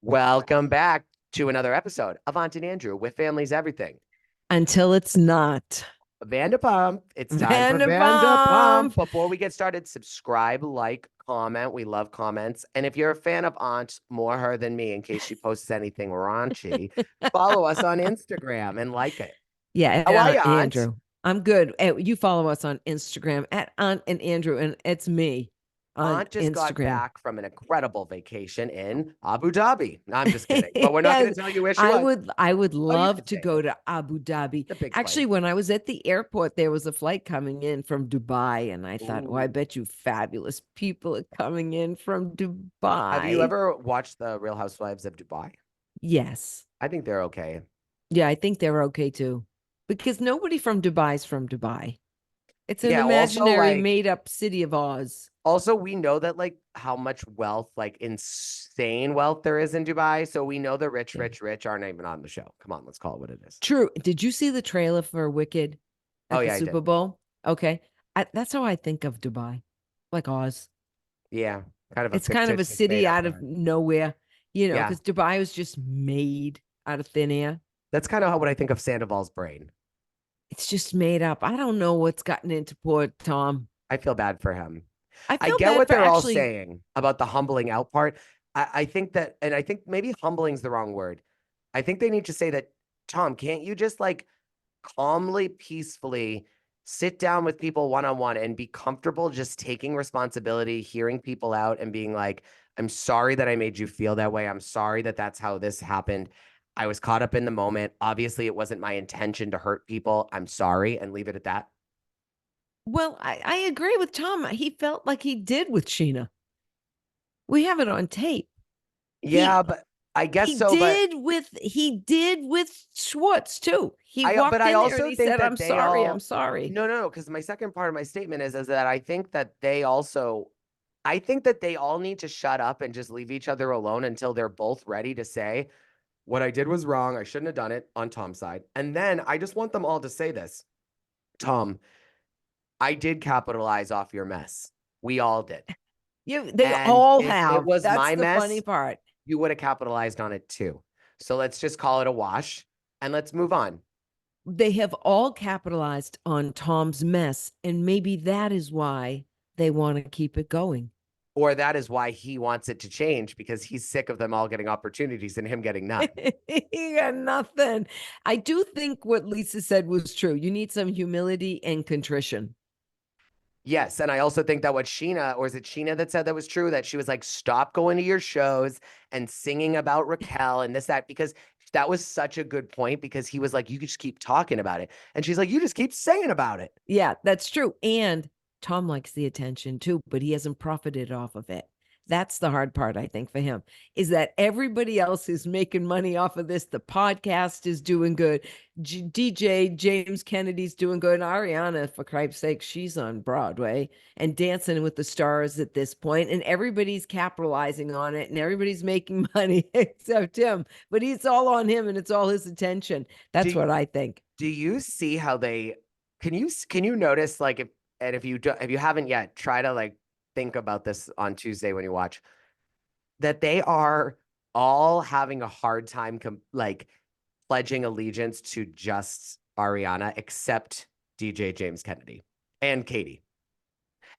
Welcome back to another episode of Aunt and Andrew with Family's Everything. Until it's not. Vanderpump. It's time for Vanderpump. Vanderpump. Before we get started, subscribe, like, comment. We love comments. And if you're a fan of Aunt, more her than me, in case she posts anything raunchy, follow us on Instagram and like it. Yeah, How are you, Aunt? Andrew. I'm good. You follow us on Instagram at Aunt and Andrew, and it's me on Aunt just got Instagram. back from an incredible vacation in Abu Dhabi. No, I'm just kidding. But we're not going to tell you where she was. I would love could to say go it. to Abu Dhabi. The big Actually, flight. when I was at the airport, there was a flight coming in from Dubai, and I thought, oh, I Ooh. bet you fabulous people are coming in from Have you Dubai. ever watched The Real Housewives of Dubai? Yes. I think they're okay. Yeah, I think they're okay too. Because nobody from Dubai is from Dubai. It's an Yeah, also imaginary like made up city of Oz. also we know that like how much wealth, like insane wealth there is in Dubai. So we know the rich, Yeah. rich aren't even on the show. Come on, let's call it what it is. True. Did you see the trailer for Wicked Oh at the yeah, I did. Super Bowl? Okay. That's how I think of Dubai, like Oz. Yeah, kind of a It's kind of a fictitious made city up out of one. nowhere, Yeah, because Dubai was just made out of thin air. that's kind of what I think of Sandoval's brain. It's just made up. I don't know what's gotten into poor Tom. I feel bad for him. I I feel get bad what for they're all actually. saying about the humbling out part. I think that, and I think maybe humbling's the wrong word. I think they need to say that, Tom, can't you just like calmly, peacefully sit down with people one on one and be comfortable just taking responsibility, hearing people out, and being like, I'm sorry that I made you feel that way. I'm sorry that that's how this happened. I was caught up in the moment. Obviously, it wasn't my intention to hurt people. I'm sorry, and leave it at that. Well, I agree with Tom. He felt like he did with Scheana. We have it on tape. Yeah, He but I guess he so. But did with Schwartz too. He walked I in there and also he think said, that "I'm they sorry, I'm all sorry." no, because my second part of my statement is that I think that they also I think that they all need to shut up and just leave each other alone until they're both ready to say, what I did was wrong. I shouldn't have done it on Tom's side. And then I just want them all to say this. Tom, I did capitalize off your mess. We all did. They And all if it have. was That's my the funny mess, part. you would have capitalized on it too. So let's just call it a wash and let's move on. They have all capitalized on Tom's mess, and maybe that is why they want to keep it going. Or that is why he wants it to change because he's sick of them all getting opportunities and him getting none. He got nothing. I do think what Lisa said was true. You need some humility and contrition. Yes. And I also think that what Scheana, or is it Scheana that said that was true? That she was like, stop going to your shows and singing about Raquel and this, that, because that was such a good point because he was like, you just keep talking about it. And she's like, you just keep saying about it. Yeah, that's true. And Tom likes the attention too, but he hasn't profited off of it. That's the hard part, I think, for him, is that everybody else is making money off of this. The podcast is doing good. DJ James Kennedy's doing good. Ariana, for Christ's sake, she's on Broadway and Dancing with the Stars at this point, and everybody's capitalizing on it and everybody's making money except him. But it's all on him and it's all his attention. That's what I think. Do you see how they can you notice like if you haven't yet, try to like think about this on Tuesday when you watch that they are all having a hard time like pledging allegiance to just Ariana except DJ James Kennedy and Katie.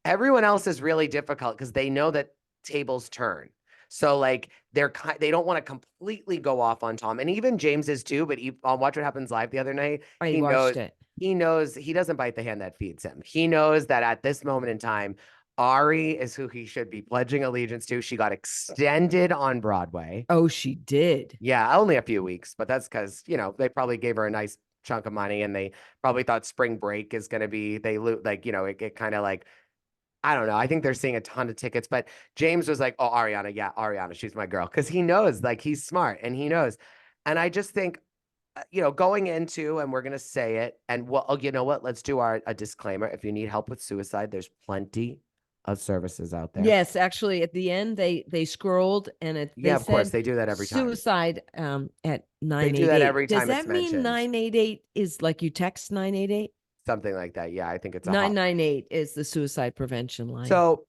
Everyone else is really difficult because they know that tables turn. So like they don't want to completely go off on Tom, and even James is too. But on Watch What Happens Live the other night, I he knows watched it. he knows he doesn't bite the hand that feeds him. He knows that at this moment in time, Ari is who he should be pledging allegiance to. She got extended on Broadway. Oh, she did. Yeah, only a few weeks, but that's because they probably gave her a nice chunk of money, and they probably thought spring break is going to be it kind of like I don't know. I think they're seeing a ton of tickets, but James was like, "Oh, Ariana, yeah, Ariana, she's my girl," because he knows, like, he's smart and he knows. And I just think, going into, and we're gonna say it, and well, oh, you know what? Let's do a disclaimer. If you need help with suicide, there's plenty of services out there. Yes, actually, at the end they scrolled and Yeah, they of course said they do that every time. suicide at They do that 988. every Does time it's that mean mentioned. 988 is like you text 988? Something like that. Yeah, I think it's a hotline. 998 is the suicide prevention line. So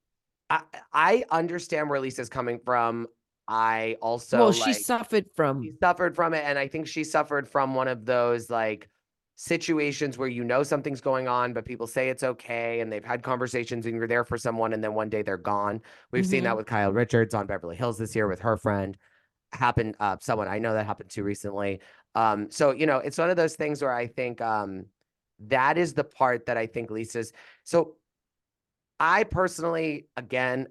I understand where Lisa's coming from. I also Well, she like suffered she from. suffered from it, and I think she suffered from one of those like situations where you know something's going on, but people say it's okay, and they've had conversations, and you're there for someone, and then one day they're gone. We've seen that Mhm. with Kyle Richards on Beverly Hills this year with her friend. Happened, someone I know that happened to recently. So it's one of those things where I think that is the part that I think Lisa's. So I personally, again,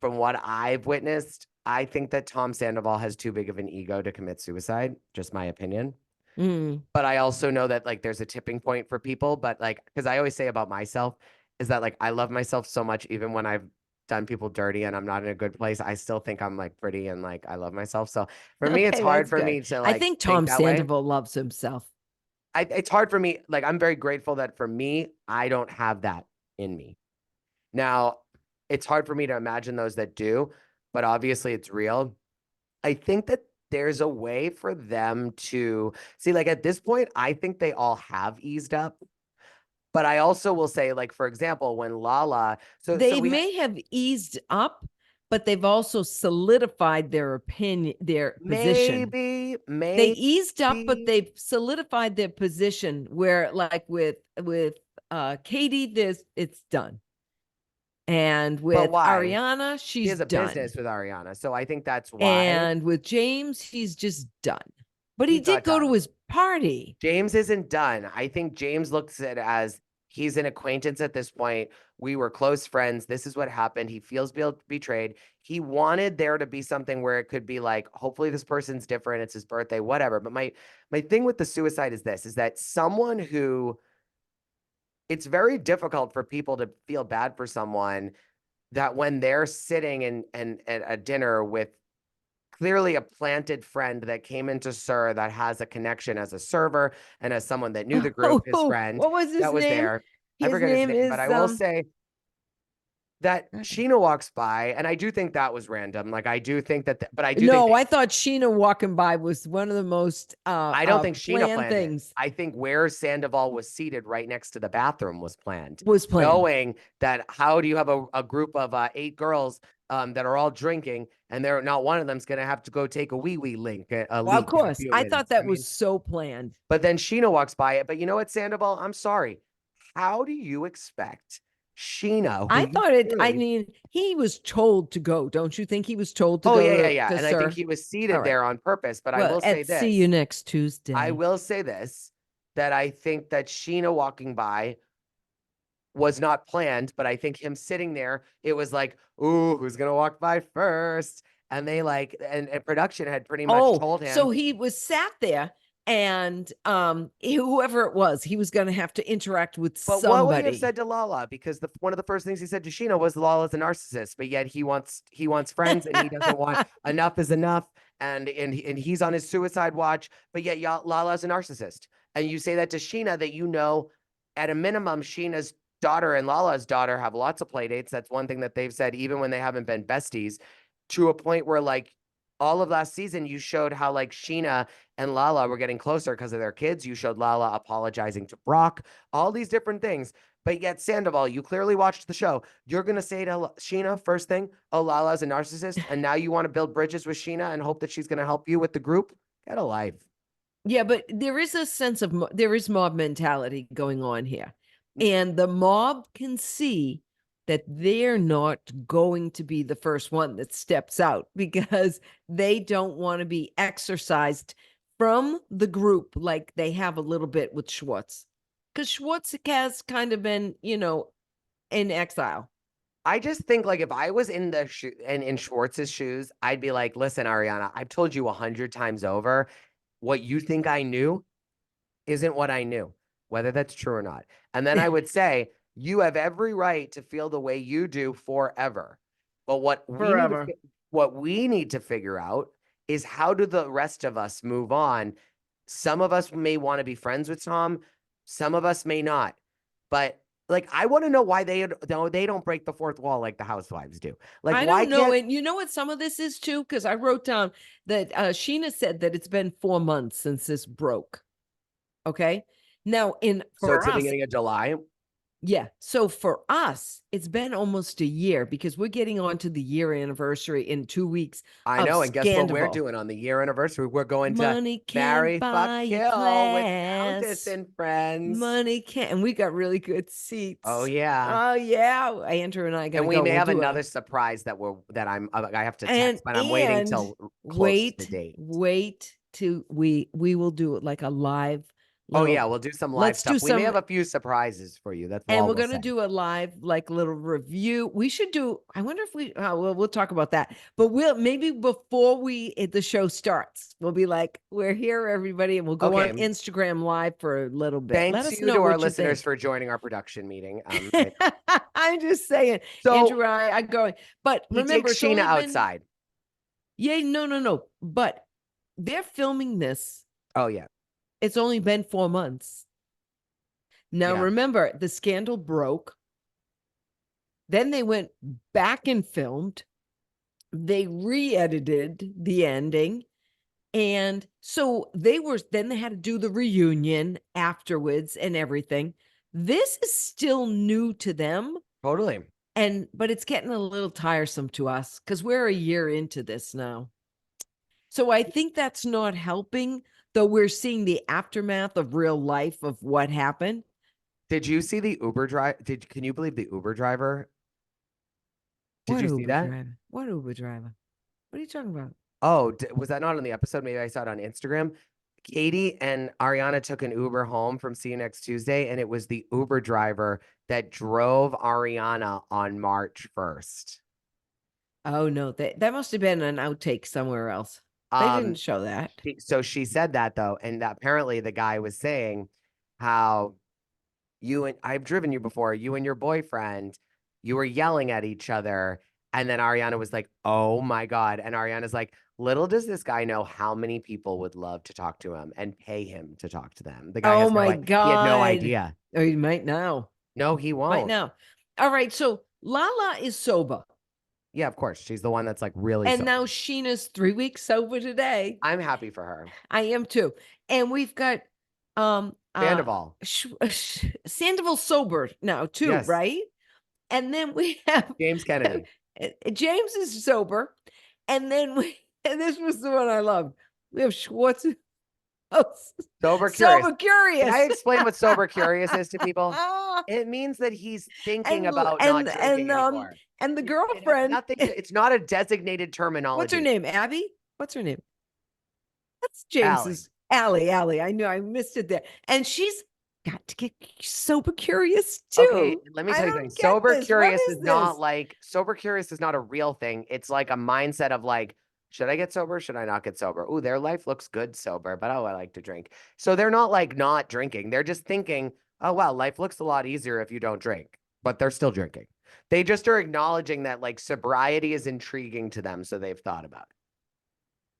from what I've witnessed, I think that Tom Sandoval has too big of an ego to commit suicide. Just my opinion. Mm. But I also know that like there's a tipping point for people. But like, because I always say about myself is that like I love myself so much, even when I've done people dirty and I'm not in a good place, I still think I'm like pretty and like I love myself. So for me, it's Okay, hard that's for good. me to I like think think Tom that way. Sandoval loves himself. It's hard for me. Like I'm very grateful that for me, I don't have that in me. Now, it's hard for me to imagine those that do, but obviously it's real. I think that there's a way for them to see, like at this point, I think they all have eased up. But I also will say, like, for example, when Lala, so They we may have eased up, but they've also solidified their opinion, their position. maybe, They eased up, but maybe, they've solidified their position where like with Katie, there's it's done. And but with why? Ariana, He she's has a done. business with Ariana. So I think that's why And with James, he's just done. But he he's did not go done. to his party. James isn't done. I think James looks at it as he's an acquaintance at this point. We were close friends. This is what happened. He feels betrayed. He wanted there to be something where it could be like, hopefully this person's different. It's his birthday, whatever. But my thing with the suicide is this: is that someone who it's very difficult for people to feel bad for someone that when they're sitting and at a dinner with clearly a planted friend that came into SIR that has a connection as a server and as someone that knew the group, his Oh, friend what was his that was name? there. I His forget his name name, but is I will say that Scheana walks by, and I do think that was random. Like I do think that, but I do think no, I thought Scheana walking by was one of the most I don't think Scheana planned planned it. things. I think where Sandoval was seated right next to the bathroom was planned, Was planned. knowing that how do you have a group of 8 girls that are all drinking, and they're not one of them's going to have to go take a wee wee Well, of leak in a course. few I thought minutes. I that was mean, so planned. but then Scheana walks by it. But you know what, Sandoval? I'm sorry. How do you expect Scheana, who I you thought it, I clearly mean, he was told to go. Don't you think he was told to oh, go yeah, yeah, yeah. to And I think Sir? he was All seated right. there on purpose. But I Well, will say at see you this. next I Tuesday. will say this, that I think that Scheana walking by was not planned, but I think him sitting there, it was like, ooh, who's gonna walk by first? And they like, and production had pretty much Oh, told him. so he was sat there and whoever it was, he was going to have to interact with But what would he have somebody. said to Lala? Because one of the first things he said to Sheena was Lala's a narcissist, but yet he wants friends and he doesn't want enough is enough, and he's on his suicide watch, but yet Lala's a narcissist. And you say that to Sheena that at a minimum, Sheena's daughter and Lala's daughter have lots of play dates. That's one thing that they've said, even when they haven't been besties, to a point where like all of last season, you showed how like Sheena and Lala were getting closer because of their kids. You showed Lala apologizing to Brock, all these different things. But yet, Sandoval, you clearly watched the show. You're going to say to Sheena, first thing, oh, Lala's a narcissist. And now you want to build bridges with Sheena and hope that she's going to help you with the group? Get a life. Yeah, but there is a sense of there is mob mentality going on here. And the mob can see that they're not going to be the first one that steps out because they don't want to be exercised from the group like they have a little bit with Schwartz. Because Schwartz has kind of been, in exile. I just think like if I was in the and in Schwartz's shoes, I'd be like, listen, Ariana, I've told you 100 times over, what you think I knew isn't what I knew, whether that's true or not. And then I would say, you have every right to feel the way you do forever. But Forever. what we need to figure out is how do the rest of us move on? Some of us may want to be friends with Tom, some of us may not. But like I want to know why they don't break the fourth wall like the housewives do. Like I why don't know. can't And you know what some of this is too? Because I wrote down that Scheana said that it's been 4 months since this broke. Okay. Now, so it's for the us, beginning of July? Yeah. So for us, it's been almost a year because we're getting on to the year anniversary in 2 weeks I of know. And guess what we're Scandoval. doing on the year anniversary? We're going to Money can't marry, fuck, buy you kill with Countess class. and friends. Money can't. And we got really good Oh seats. yeah. Oh yeah. Andrew and I are And gonna we go. may We'll have do another a surprise that I have to and text, but I'm waiting till close to the wait, date. wait to we will do it like a live Oh yeah, little. we'll do some live Let's do stuff. We may some have a few surprises for you. That's and all we're we'll going to say. do a live like little review. We should do I wonder if we'll talk about that. But we'll maybe before the show starts, we'll be like, we're here everybody, and we'll go on Okay. Instagram live for a little bit. Let Thanks us you know to our what you listeners think. for joining our production meeting. I'm just saying, So Andrew and I going. But he remember, takes it's Scheana only been outside. yay, no. But they're filming this. Oh yeah. It's only been 4 months. Now Yeah. remember, the scandal broke. Then they went back and filmed. They re-edited the ending. And so then they had to do the reunion afterwards and everything. This is still new to them. Totally. But it's getting a little tiresome to us because we're a year into this now. So I think that's not helping, though we're seeing the aftermath of real life of what happened. Did you see the Uber drive? Can you believe the Uber driver? Did What you see Uber that? driver? What Uber driver? What are you talking about? Oh, was that not on the episode? Maybe I saw it on Instagram. Katie and Ariana took an Uber home from See You Next Tuesday, and it was the Uber driver that drove Ariana on March 1st. Oh no, that must have been an outtake somewhere else. They Um, didn't show that. so she said that though, and apparently the guy was saying how I've driven you before, you and your boyfriend, you were yelling at each other. And then Ariana was like, oh my God. And Ariana's like, little does this guy know how many people would love to talk to him and pay him to talk to them. The guy Oh has no my idea. He had no God. idea. Oh, you might now. No, he Might won't. now. All right. So Lala is sober. Yeah, of course. She's the one that's like really And sober. now Scheana's 3 weeks sober today. I'm happy for her. I am too. And we've got Sandoval. Sandoval sober now too, Yes. right? And then we have James Kennedy. James is sober. And then and this was the one I loved. We have Schwartz. Sober curious. Sober curious. Can I explain what sober curious is to people? It means that he's thinking about not drinking anymore. And the It has girlfriend. nothing. It's not a designated terminology. What's her name? Abby? What's her name? That's Allie. James's Allie. I knew I missed it there. And she's got to get sober curious too. Okay, let me tell you something. Sober curious is not a real thing. It's like a mindset of like, should I get sober? Should I not get sober? Oh, their life looks good sober, but oh, I like to drink. So they're not like not drinking. They're just thinking, oh, wow, life looks a lot easier if you don't drink, but they're still drinking. They just are acknowledging that like sobriety is intriguing to them. So they've thought about it.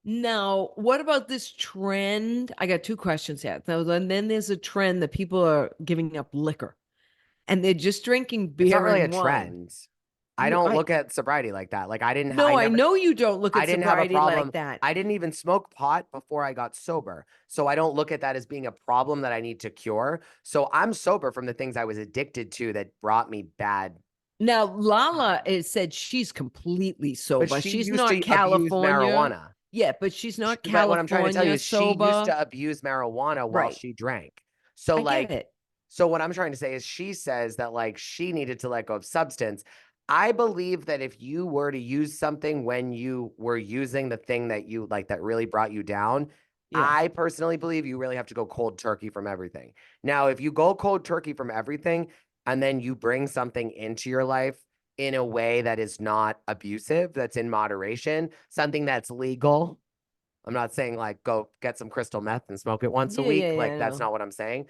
Now, what about this trend? I got 2 questions here. So, and then there's a trend that people are giving up liquor and they're just drinking beer. It's not really a and wine. trend. I don't look at sobriety like that. Like I know you don't look at I didn't have a sobriety problem like that. I didn't even smoke pot before I got sober. So I don't look at that as being a problem that I need to cure. So I'm sober from the things I was addicted to that brought me bad. Now, Lala has said she's completely sober. But she she's used not to abuse California. marijuana. Yeah, but she's not But California what I'm trying to tell you is sober. she used to abuse marijuana while Right. she drank. So I like, get it. so what I'm trying to say is she says that like she needed to let go of substance. I believe that if you were to use something when you were using the thing that you like that really brought you down, Yeah. I personally believe you really have to go cold turkey from everything. Now, if you go cold turkey from everything and then you bring something into your life in a way that is not abusive, that's in moderation, something that's legal. I'm not saying like go get some crystal meth and smoke it once a week. Yeah, Like that's not what I'm saying.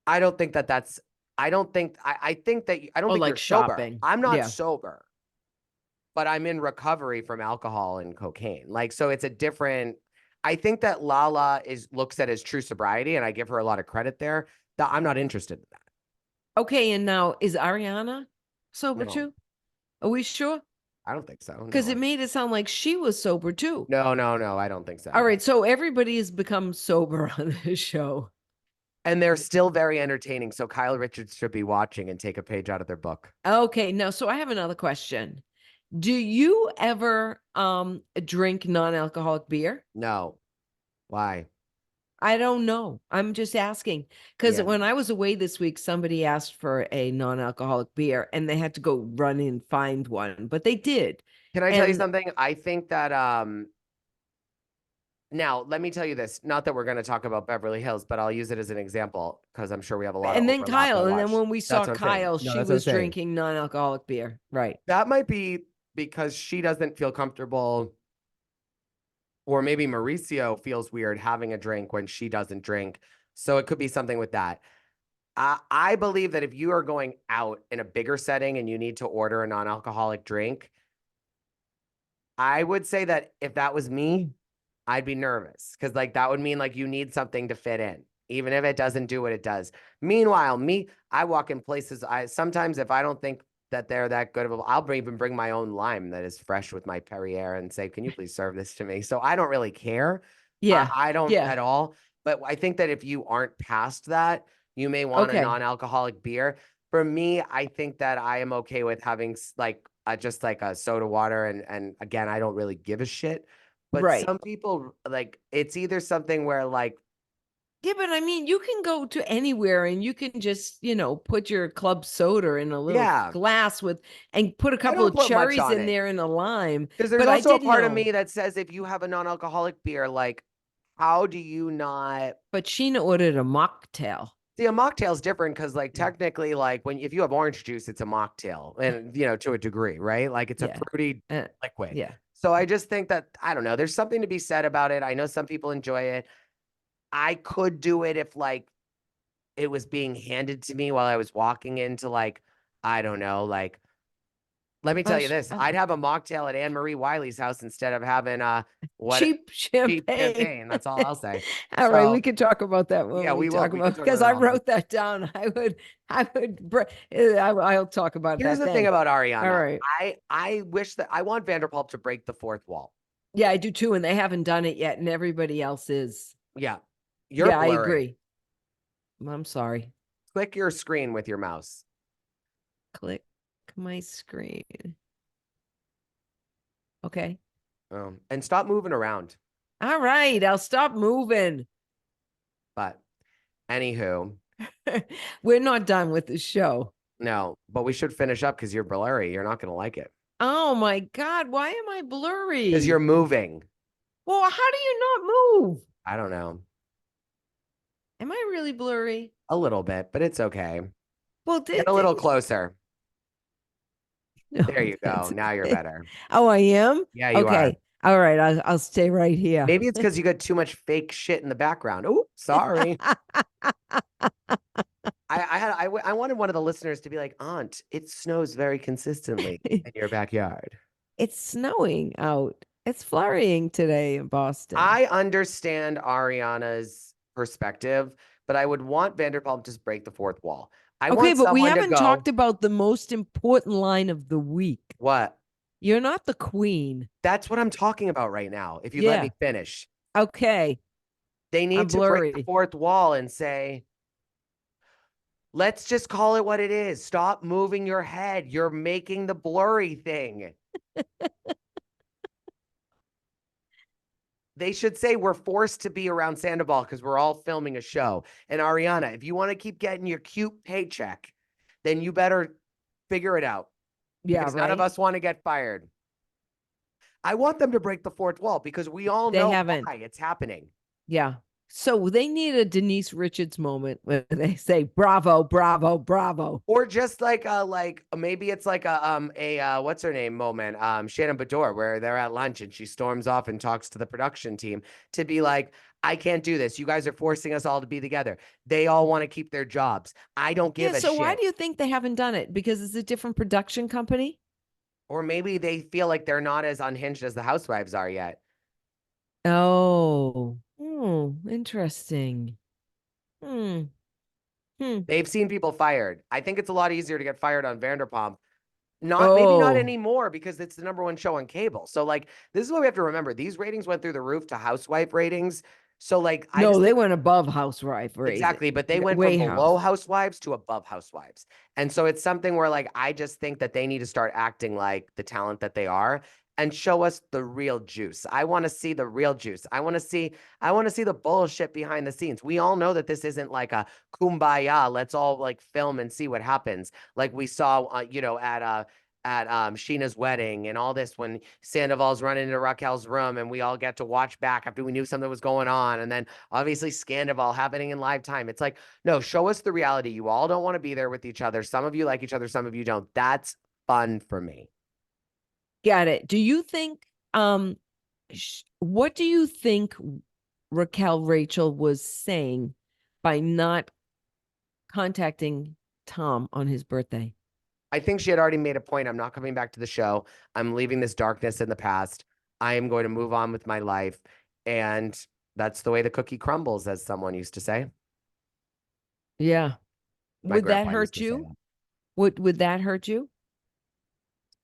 I don't think that that's I don't think I think that I don't think like you're sober. shopping. I'm not Yeah. sober, but I'm in recovery from alcohol and cocaine. Like so it's a different I think that Lala looks at as true sobriety and I give her a lot of credit there. That I'm not interested in that. Okay, and now is Ariana sober No. too? Are we sure? I don't think so. Because No. it made it sound like she was sober too. No, I don't think so. All right, so everybody has become sober on this show. And they're still very entertaining. So Kyle Richards should be watching and take a page out of their book. Okay, now so I have another question. Do you ever drink non-alcoholic beer? No. Why? I don't know. I'm just asking because Yeah. when I was away this week, somebody asked for a non-alcoholic beer and they had to go run and find one, but they did. Can I tell you And something? I think that now let me tell you this. Not that we're going to talk about Beverly Hills, but I'll use it as an example because I'm sure we have a lot of and then overlap Kyle, and and then watch. when we That's saw what I'm saying. Kyle, No, she that's what I'm was saying. drinking non-alcoholic beer. Right. That might be because she doesn't feel comfortable, or maybe Mauricio feels weird having a drink when she doesn't drink. So it could be something with that. I believe that if you are going out in a bigger setting and you need to order a non-alcoholic drink, I would say that if that was me, I'd be nervous because like that would mean like you need something to fit in, even if it doesn't do what it does. Meanwhile, I walk in places. I sometimes if I don't think that they're that good of a, I'll even bring my own lime that is fresh with my Perrier and say, "Can you please serve this to me?" So I don't really care. Yeah. I don't Yeah. at all. But I think that if you aren't past that, you may want a Okay. non-alcoholic beer. For me, I think that I am okay with having like just like a soda water, and again, I don't really give a shit. But Right. some people like it's either something where like Yeah, but I mean, you can go to anywhere and you can just, put your club soda in a little yeah, glass and put a I couple don't of put much cherries on in it there and a lime. because there's But I also a didn't part of know. me that says if you have a non-alcoholic beer, like how do you not But Scheana ordered a mocktail. see a mocktail is different because like Yeah. technically like when if you have orange juice, it's a mocktail and to a degree, right? Like it's a Yeah. fruity Uh, liquid. yeah. So I just think that I don't know, there's something to be said about it. I know some people enjoy it. I could do it if like it was being handed to me while I was walking into like, I don't know, like, let me tell you this. I'd have a mocktail at Anne Marie Wiley's house instead of having what Cheap cheap champagne. champagne. That's all I'll say. All right, we So can talk about that when yeah, we we will. talk We about can talk about because that I offline. wrote that down. I'll talk about Here's that the thing then. about All Ariana. right. I wish that I want Vanderpump to break the fourth wall. Yeah, I do too, and they haven't done it yet, and everybody else is. Yeah. You're Yeah, I blurry. agree. I'm sorry. Click your screen with your mouse. Click my screen. Okay. And stop moving around. All right, I'll stop moving. But anywho, We're not done with the show. no, but we should finish up because you're blurry. You're not going to like it Oh my God, why am I blurry? because you're moving. Well, how do you not move? I don't know. Am I really blurry? A little bit, but it's okay. Well, Get a little closer. There you go. Now you're better. Oh, I am? Yeah, you are. Okay. All right. I'll stay right here. Maybe it's because you got too much fake shit in the background. Oh, sorry. I wanted one of the listeners to be like, Aunt, it snows very consistently in your backyard. It's snowing out. It's flurrying today in Boston. I understand Ariana's perspective, but I would want Vanderpump to just break the fourth wall. I Okay, want but we someone to haven't go. talked about the most important line of the week. What? You're not the queen. That's what I'm talking about right now. If you let me finish. Okay. They need to break the fourth wall and say, let's just call it what it is. Stop moving your head. You're making the blurry thing. They should say we're forced to be around Sandoval because we're all filming a show. And Ariana, if you want to keep getting your cute paycheck, then you better figure it out. Yeah, because right. none of us want to get fired. I want them to break the fourth wall because we all know why it's happening. Yeah. So they need a Denise Richards moment where they say bravo, bravo, bravo. Or just like maybe it's like a what's her name moment, Shannon Bedore, where they're at lunch and she storms off and talks to the production team to be like, I can't do this. You guys are forcing us all to be together. They all want to keep their jobs. I don't give a shit. So why do you think they haven't done it? Because it's a different production company? Or maybe they feel like they're not as unhinged as the housewives are yet. Oh, interesting. They've seen people fired. I think it's a lot easier to get fired on Vanderpump. Maybe not anymore because it's the #1 show on cable. So like this is what we have to remember. These ratings went through the roof to housewife ratings. So like, I No, just they think went above housewife raising. exactly, but they went from Way below house. housewives to above housewives. And so it's something where like I just think that they need to start acting like the talent that they are and show us the real juice. I want to see the real juice. I want to see the bullshit behind the scenes. We all know that this isn't like a kumbaya, let's all like film and see what happens. Like we saw at Scheana's wedding and all this when Sandoval's running into Raquel's room and we all get to watch back after we knew something was going on. And then obviously Scandoval happening in live time. It's like, no, show us the reality. You all don't want to be there with each other. Some of you like each other, some of you don't. That's fun for me. Got it. Do you think what do you think Raquel Rachel was saying by not contacting Tom on his birthday? I think she had already made a point. I'm not coming back to the show. I'm leaving this darkness in the past. I am going to move on with my life. And that's the way the cookie crumbles, as someone used to say. Yeah. My Would that grandpa used hurt to say you? Would that hurt you?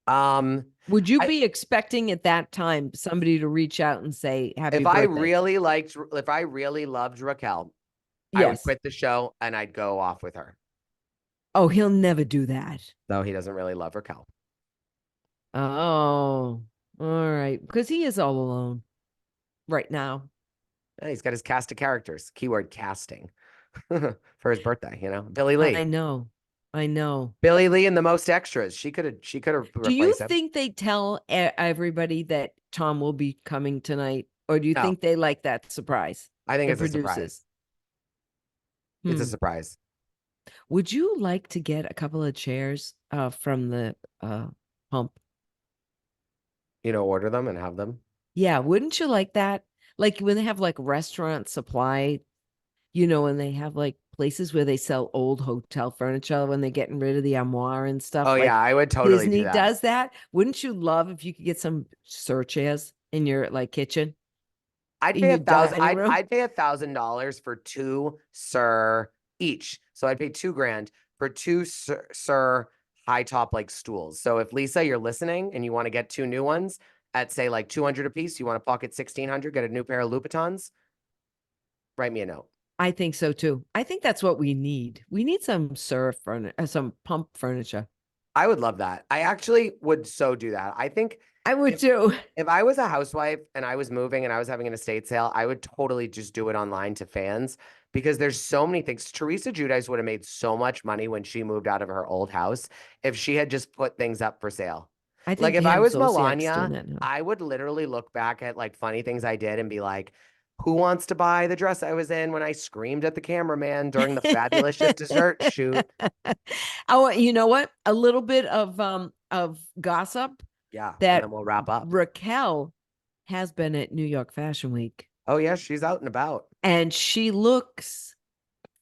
that. Would you I, be expecting at that time somebody to reach out and say happy if I birthday? really liked, if I really loved Raquel, I would Yes. quit the show and I'd go off with her. Oh, he'll never do that. Though he doesn't really love Raquel. Oh, all right. Because he is all alone right now. Yeah, he's got his cast of characters. Keyword casting for his birthday. Billy I Lee. know. I know. Billy Lee and the most extras. She could have Do you replaced him. think they tell everybody that Tom will be coming tonight? Or do you No, think they like that surprise? I think The it's a producers. surprise. It's a Hmm. surprise. Would you like to get a couple of chairs from the pump? Order them and have them. Yeah, wouldn't you like that? Like when they have like restaurant supply, and they have like places where they sell old hotel furniture when they're getting rid of the armoire and stuff. Oh Like yeah, I would totally do Disney that. does that. Wouldn't you love if you could get some Sir chairs in your like kitchen, I'd in pay a your thousand. dining I'd room? I'd pay $1,000 for two Sir each. So I'd pay 2 grand for two Sir high top like stools. So if Lisa, you're listening and you want to get two new ones at say like 200 a piece, you want to pocket 1,600, get a new pair of Louboutins, write me a note. I think so too. I think that's what we need. We need some some pump furniture. I would love that. I actually would so do that. I think I would if too. if I was a housewife and I was moving and I was having an estate sale, I would totally just do it online to fans because there's so many things. Teresa Giudice would have made so much money when she moved out of her old house if she had just put things up for sale. I Like think if I Pam was Zolciak's doing Melania, that now. I would literally look back at like funny things I did and be like, who wants to buy the dress I was in when I screamed at the cameraman during the fabulous shit dessert shoot? Oh, you know what? A little bit of gossip Yeah, and that then we'll wrap up. Raquel has been at New York Fashion Week Oh yeah, she's out and about. and she looks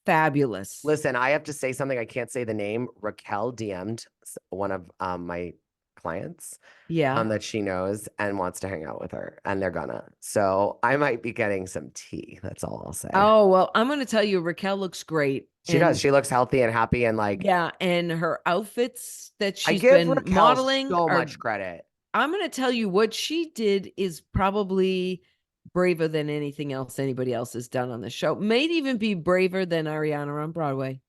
fabulous. Listen, I have to say something. I can't say the name. Raquel DM'd one of my clients Yeah. that she knows and wants to hang out with her, and they're gonna. So I might be getting some tea. That's all I'll say. Oh, well, I'm going to tell you Raquel looks great. She does. And She looks healthy and happy and like yeah, and her outfits that I she's give been Raquel modeling so are much credit. I'm going to tell you what she did is probably braver than anything else anybody else has done on the show. May even be braver than Ariana on Broadway.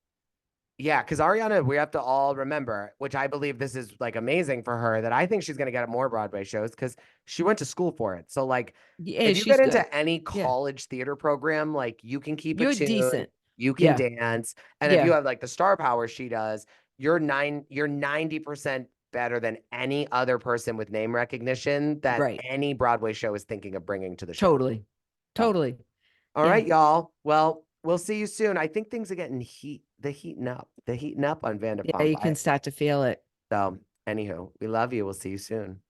Yeah, because Ariana, we have to all remember, which I believe this is like amazing for her, that I think she's going to get more Broadway shows because she went to school for it. So, like, Yeah, if you she's get good. into any Yeah. college theater program, like, you can keep a You're tune, decent. you can Yeah. dance, and if you Yeah. have like the star power she does, you're 90% better than any other person with name recognition that Right. any Broadway show is thinking of bringing to the show. Totally. So, Totally. all Yeah. right, y'all. Well, we'll see you soon. I think things are getting heating up. The heating up on Yeah. Vanderpump. You can start to feel it. So, anywho, we love you. We'll see you soon.